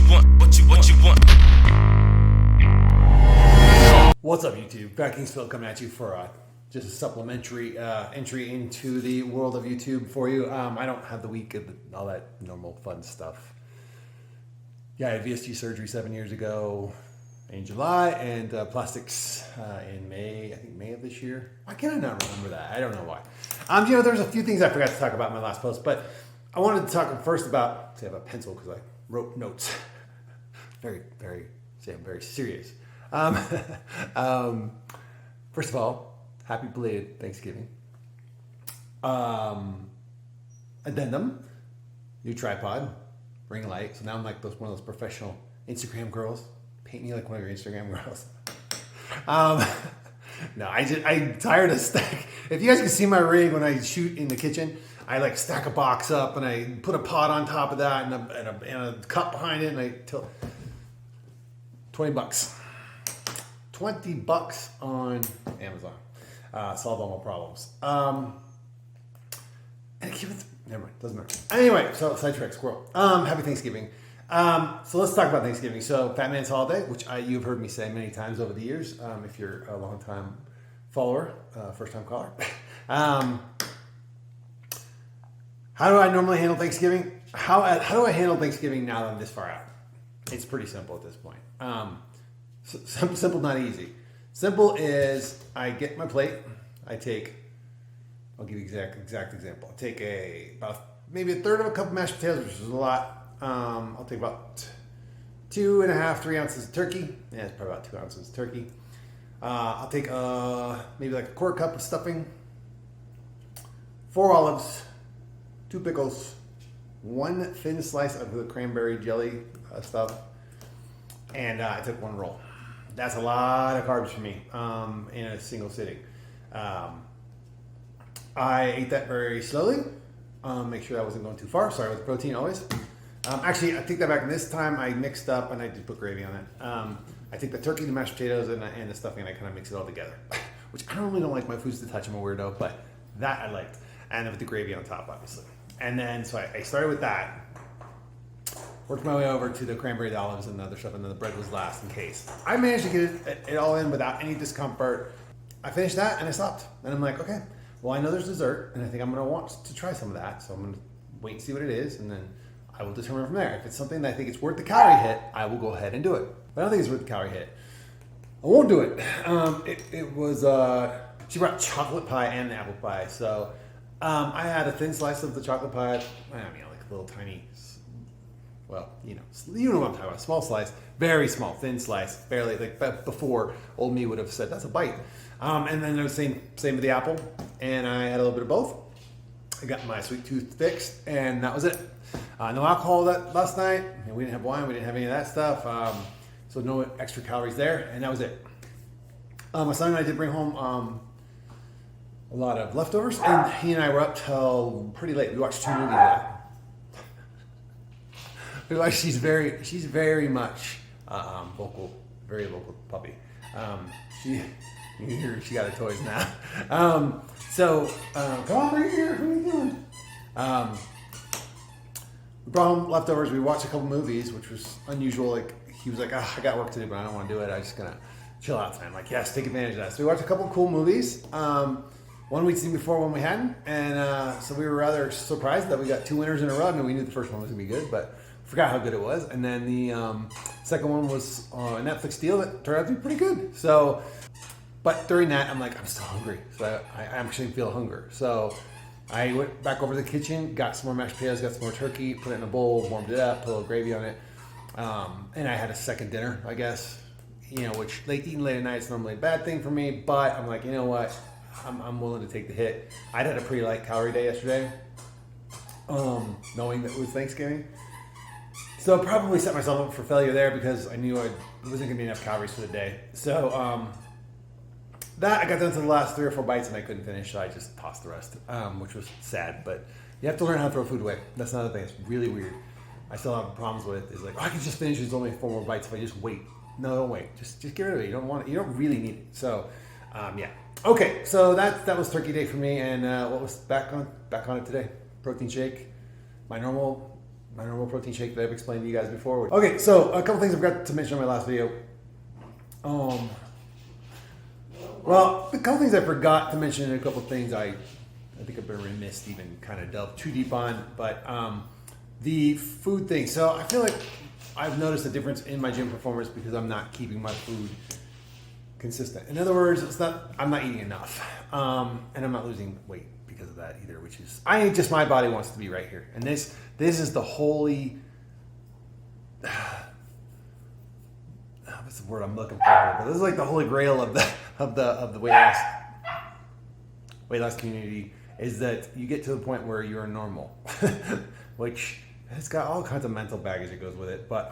want. What's up, YouTube? FatKings coming at you for just a supplementary entry into the world of YouTube for you. I don't have the week of all that normal fun stuff. Yeah, I had VSG surgery 7 years ago in July, and plastics in May, I think May of this year. Why can I not remember that? I don't know why. There's a few things I forgot to talk about in my last post, but I wanted to talk first about, see, I have a pencil because I wrote notes. I'm very serious. First of all, happy belated Thanksgiving. Addendum, new tripod, ring light. So now I'm like one of those professional Instagram girls. Paint me like one of your Instagram girls. No, I'm tired of stack. If you guys can see my rig when I shoot in the kitchen, I like stack a box up and I put a pot on top of that and a cup behind it, and I tilt. $20. $20 on Amazon. Solve all my problems. And never mind, doesn't matter. Anyway, so sidetrack squirrel. Happy Thanksgiving. So let's talk about Thanksgiving. So Fat Man's Holiday, which you've heard me say many times over the years, if you're a long-time follower, first-time caller. How do I normally handle Thanksgiving? How do I handle Thanksgiving now that I'm this far out? It's pretty simple at this point. Simple, not easy. Simple is I get my plate. I'll give you exact example. I take maybe a third of a cup of mashed potatoes, which is a lot. I'll take about 2.5, 3 ounces of turkey. Yeah, it's probably about 2 ounces of turkey. I'll take maybe like a quarter cup of stuffing, 4 olives, 2 pickles, 1 thin slice of the cranberry jelly stuff, and I took 1 roll. That's a lot of carbs for me in a single sitting. I ate that very slowly. Make sure I wasn't going too far. Sorry with the protein always. Actually, I take that back. And this time I mixed up and I did put gravy on it. I take the turkey, the mashed potatoes, and the stuffing, and I kind of mix it all together. Which I normally don't like my foods to touch. I'm a weirdo, but that I liked. And with the gravy on top, obviously. And then, so I started with that. Worked my way over to the cranberry, the olives, and the other stuff, and then the bread was last in case. I managed to get it all in without any discomfort. I finished that and I stopped. And I'm like, okay, well, I know there's dessert, and I think I'm going to want to try some of that. So I'm going to wait and see what it is, and then I will determine from there. If it's something that I think it's worth the calorie hit, I will go ahead and do it. But I don't think it's worth the calorie hit. I won't do it. It was, she brought chocolate pie and apple pie. So I had a thin slice of the chocolate pie. I mean, like a little tiny, well, you know what I'm talking about. Small slice, very small, thin slice, barely, like before old me would have said, that's a bite. And then it was same with the apple, and I had a little bit of both. I got my sweet tooth fixed, and that was it. No alcohol last night, and we didn't have wine, we didn't have any of that stuff, so no extra calories there, and that was it. My son and I did bring home a lot of leftovers, and he and I were up till pretty late. We watched 2 movies left. She's very much vocal, very vocal puppy. She got her toys now. Come on, bring it here. What are you doing? We brought home leftovers. We watched a couple movies, which was unusual. Like he was like, I got work to do, but I don't want to do it. I'm just gonna chill out tonight. I'm like, yes, take advantage of that. So we watched a couple cool movies. One we'd seen before, one we hadn't, and so we were rather surprised that we got 2 winners in a row. I mean, we knew the first one was gonna be good, but forgot how good it was. And then the second one was a Netflix deal that turned out to be pretty good. So, but during that, I'm like, I'm still hungry. So I actually feel hunger. So I went back over to the kitchen, got some more mashed potatoes, got some more turkey, put it in a bowl, warmed it up, put a little gravy on it. And I had a second dinner, I guess, which eating late at night is normally a bad thing for me. But I'm like, you know what? I'm willing to take the hit. I had a pretty light calorie day yesterday, knowing that it was Thanksgiving. So probably set myself up for failure there because I knew it wasn't going to be enough calories for the day. So that I got down to the last 3 or 4 bites and I couldn't finish, so I just tossed the rest, which was sad. But you have to learn how to throw food away. That's another thing. It's really weird. I still have problems with. Is like, I can just finish. There's only 4 more bites if I just wait. No, don't wait. Just get rid of it. You don't want it. You don't really need it. So yeah. Okay. So that was Turkey Day for me. And what was back on it today? Protein shake. My normal my normal protein shake that I've explained to you guys before. Okay, so a couple things I forgot to mention in my last video. Well, a couple things I forgot to mention, and a couple things I think I've been remiss to even kind of delve too deep on, but the food thing. So I feel like I've noticed a difference in my gym performance because I'm not keeping my food consistent. In other words, I'm not eating enough, and I'm not losing weight because of that either. Which is, my body wants to be right here, and this is the holy. What's the word I'm looking for? But this is like the holy grail of the weight loss community, is that you get to the point where you're normal, which has got all kinds of mental baggage that goes with it. But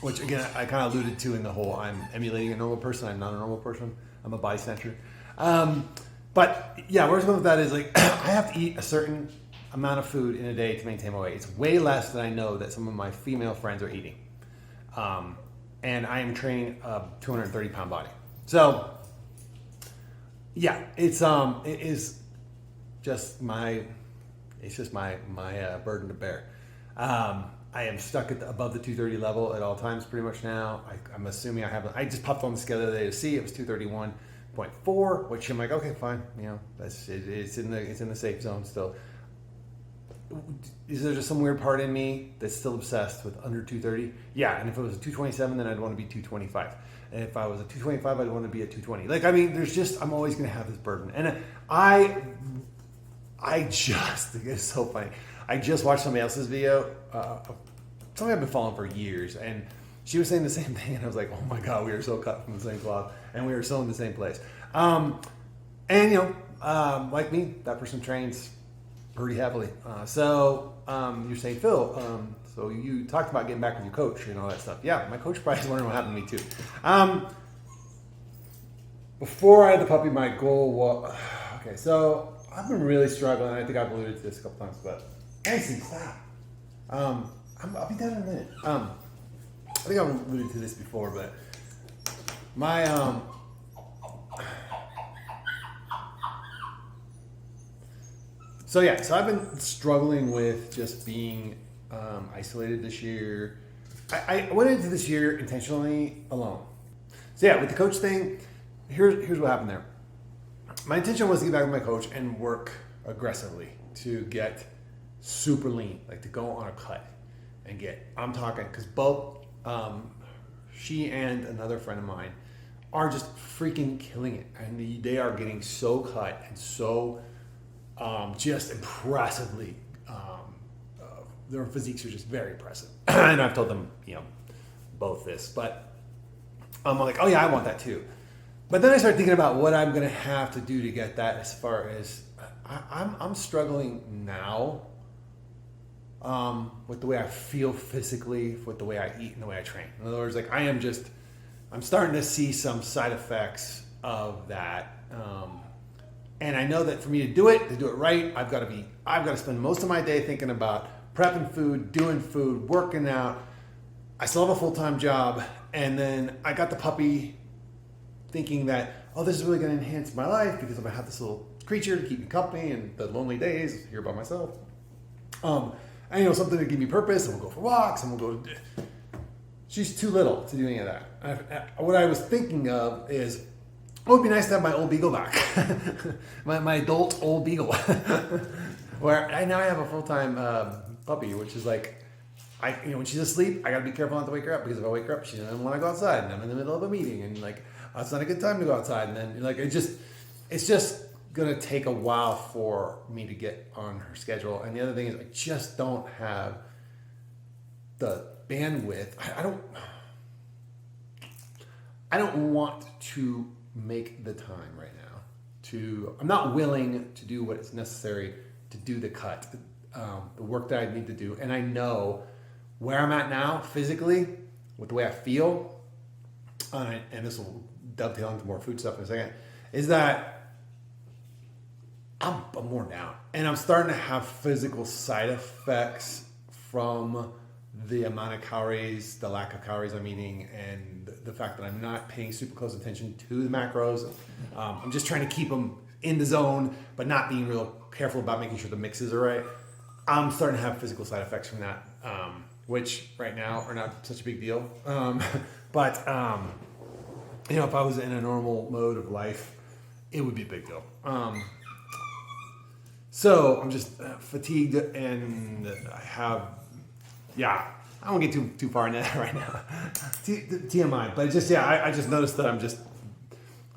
which again, I kind of alluded to in the whole I'm emulating a normal person. I'm not a normal person. I'm a body snatcher. But yeah, where I was going with that is like I have to eat a certain amount of food in a day to maintain my weight. It's way less than I know that some of my female friends are eating. And I am training a 230 pound body. So yeah, it is just my burden to bear. I am stuck above the 230 level at all times pretty much now. I'm assuming I just popped on the scale the other day to see it was 231.4, which I'm like, okay, fine. You know, it's in the safe zone still. Is there just some weird part in me that's still obsessed with under 230? Yeah, and if it was a 227, then I'd want to be 225. And if I was a 225, I'd want to be at 220. Like, I mean, I'm always going to have this burden. And it's so funny. I just watched somebody else's video, somebody I've been following for years, and she was saying the same thing, and I was like, oh my God, we are so cut from the same cloth, and we are so in the same place. And, you know, like me, that person trains pretty heavily. So you're saying, Phil, so you talked about getting back with your coach and all that stuff. Yeah, my coach probably is wondering what happened to me too. Before I had the puppy, my goal was, okay, so I've been really struggling. I think I've alluded to this a couple times, but Anson, stop. I'll be done in a minute. I think I've alluded to this before, but my, So yeah, so I've been struggling with just being isolated this year. I went into this year intentionally alone. So yeah, with the coach thing, here's what happened there. My intention was to get back with my coach and work aggressively to get super lean, like to go on a cut and I'm talking, because both she and another friend of mine are just freaking killing it. And they are getting so cut and so just impressively, their physiques are just very impressive. And I've told them, you know, both this, but I'm like, oh yeah, I want that too. But then I started thinking about what I'm going to have to do to get that, as far as I'm struggling now with the way I feel physically, with the way I eat and the way I train. In other words, like I'm starting to see some side effects of that. And I know that for me to do it right, I've got to spend most of my day thinking about prepping food, doing food, working out. I still have a full-time job, and then I got the puppy thinking that, oh, this is really going to enhance my life because I'm going to have this little creature to keep me company and the lonely days here by myself. And you know, something to give me purpose, and we'll go for walks, and we'll go. She's too little to do any of that. What I was thinking of is, oh, it'd be nice to have my old beagle back. my adult old beagle. Where I now have a full-time puppy, which is like, when she's asleep, I gotta be careful not to wake her up, because if I wake her up, she doesn't want to go outside, and I'm in the middle of a meeting, and like, oh, it's not a good time to go outside, and then like, it's just gonna take a while for me to get on her schedule. And the other thing is, I just don't have the bandwidth. I don't want to make the time right now I'm not willing to do what is necessary to do the cut, the work that I need to do. And I know where I'm at now physically with the way I feel, and this will dovetail into more food stuff in a second, is that I'm worn down, and I'm starting to have physical side effects from the amount of calories, the lack of calories I'm eating, and the fact that I'm not paying super close attention to the macros. I'm just trying to keep them in the zone, but not being real careful about making sure the mixes are right. I'm starting to have physical side effects from that, which right now are not such a big deal. But you know, if I was in a normal mode of life, it would be a big deal. So I'm just fatigued, and I have, yeah, I won't get too far into that right now. TMI, but just, yeah, I just noticed that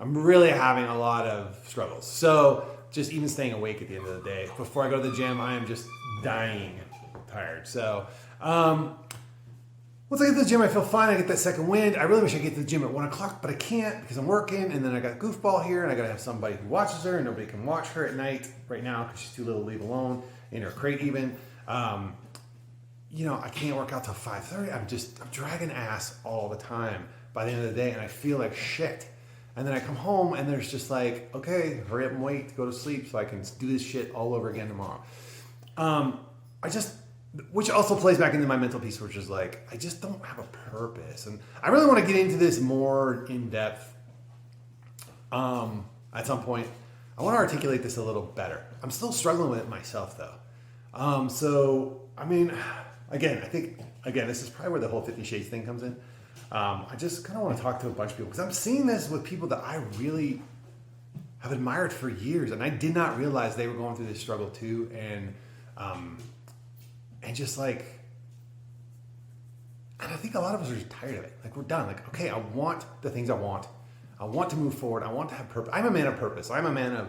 I'm really having a lot of struggles. So just even staying awake at the end of the day, before I go to the gym, I am just dying tired. So once I get to the gym, I feel fine. I get that second wind. I really wish I could get to the gym at 1 o'clock, but I can't because I'm working. And then I got goofball here, and I got to have somebody who watches her, and nobody can watch her at night right now because she's too little to leave alone in her crate even. You know, I can't work out till 5:30. I'm dragging ass all the time by the end of the day, and I feel like shit. And then I come home, and there's just like, okay, hurry up and wait to go to sleep so I can do this shit all over again tomorrow. Which also plays back into my mental piece, which is like, I just don't have a purpose. And I really want to get into this more in depth at some point. I want to articulate this a little better. I'm still struggling with it myself, though. So, I mean, again, I think, this is probably where the whole 50 Shades thing comes in. I just kind of want to talk to a bunch of people because I'm seeing this with people that I really have admired for years. And I did not realize they were going through this struggle too. And just like, and I think a lot of us are just tired of it. Like, we're done. Like, okay, I want the things I want. I want to move forward. I want to have purpose. I'm a man of purpose. I'm a man of,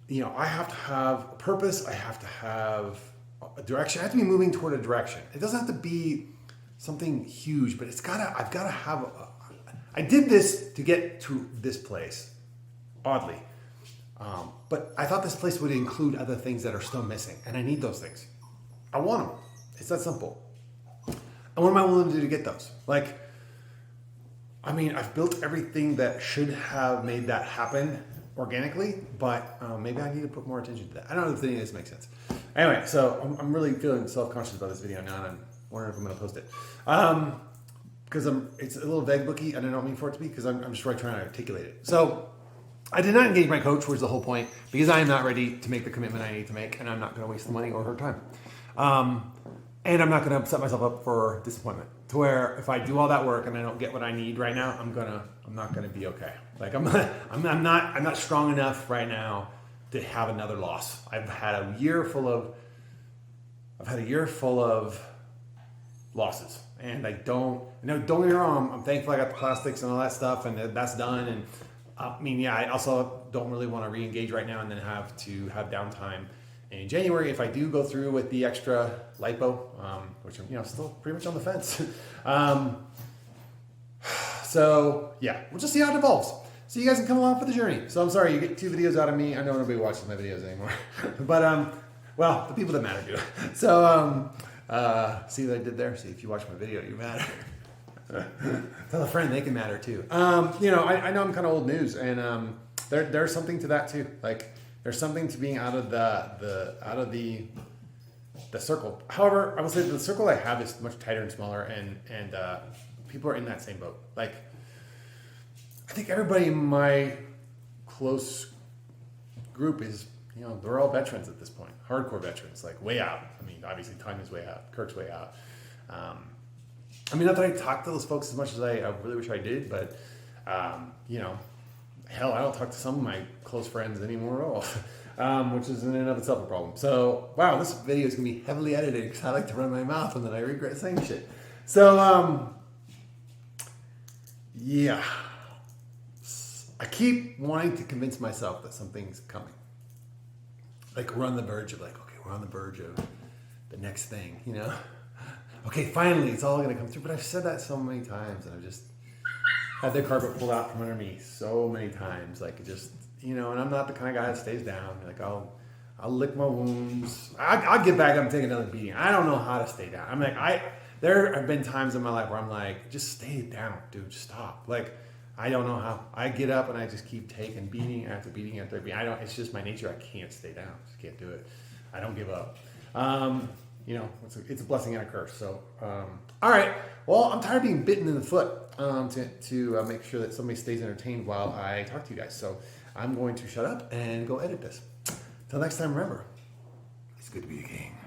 you know, I have to have a purpose. I have to have a direction. I have to be moving toward a direction. It doesn't have to be something huge, but I've got to have, I did this to get to this place, oddly. But I thought this place would include other things that are still missing, and I need those things. I want them. It's that simple. And what am I willing to do to get those? Like, I mean, I've built everything that should have made that happen organically, but maybe I need to put more attention to that. I don't know if any of this makes sense. Anyway, so I'm really feeling self-conscious about this video now, and I'm wondering if I'm going to post it. Because it's a little vague booky, and I don't mean for it to be, because I'm just really trying to articulate it. So I did not engage my coach, which is the whole point, because I am not ready to make the commitment I need to make, and I'm not going to waste the money or her time. And I'm not going to set myself up for disappointment, to where if I do all that work and I don't get what I need right now, I'm not going to be okay. Like, I'm not strong enough right now to have another loss. I've had a year full of losses, and don't get me wrong, I'm thankful I got the plastics and all that stuff, and that's done. And I mean, yeah, I also don't really want to re-engage right now and then have to have downtime in January if I do go through with the extra lipo, which I'm still pretty much on the fence. So yeah, we'll just see how it evolves. So you guys can come along for the journey. So I'm sorry, you get 2 videos out of me. I know nobody watches my videos anymore, but well, the people that matter do. So see what I did there? See, if you watch my video, you matter. Tell a friend they can matter too. I know I'm kind of old news, and there's something to that too. Like, there's something to being out of the circle. However, I will say that the circle I have is much tighter and smaller, and people are in that same boat. Like, I think everybody in my close group is, they're all veterans at this point, hardcore veterans, like way out. I mean, obviously Tanya's way out, Kirk's way out. I mean, not that I talk to those folks as much as I really wish I did, but, hell, I don't talk to some of my close friends anymore at all, which is in and of itself a problem. So, wow, this video is going to be heavily edited because I like to run my mouth and then I regret saying shit. So, yeah. I keep wanting to convince myself that something's coming. Like, we're on the verge of we're on the verge of the next thing, Okay, finally, it's all going to come through. But I've said that so many times, and I've just had the carpet pulled out from under me so many times. Like, and I'm not the kind of guy that stays down. Like, I'll lick my wounds. I'll get back up and take another beating. I don't know how to stay down. I'm like, there have been times in my life where I'm like, just stay down, dude, stop. Like, I don't know how. I get up and I just keep taking beating after beating after beating. It's just my nature. I can't stay down. I just can't do it. I don't give up. It's a blessing and a curse. So, all right. Well, I'm tired of being bitten in the foot to make sure that somebody stays entertained while I talk to you guys. So I'm going to shut up and go edit this. Till next time, remember, good to be a king.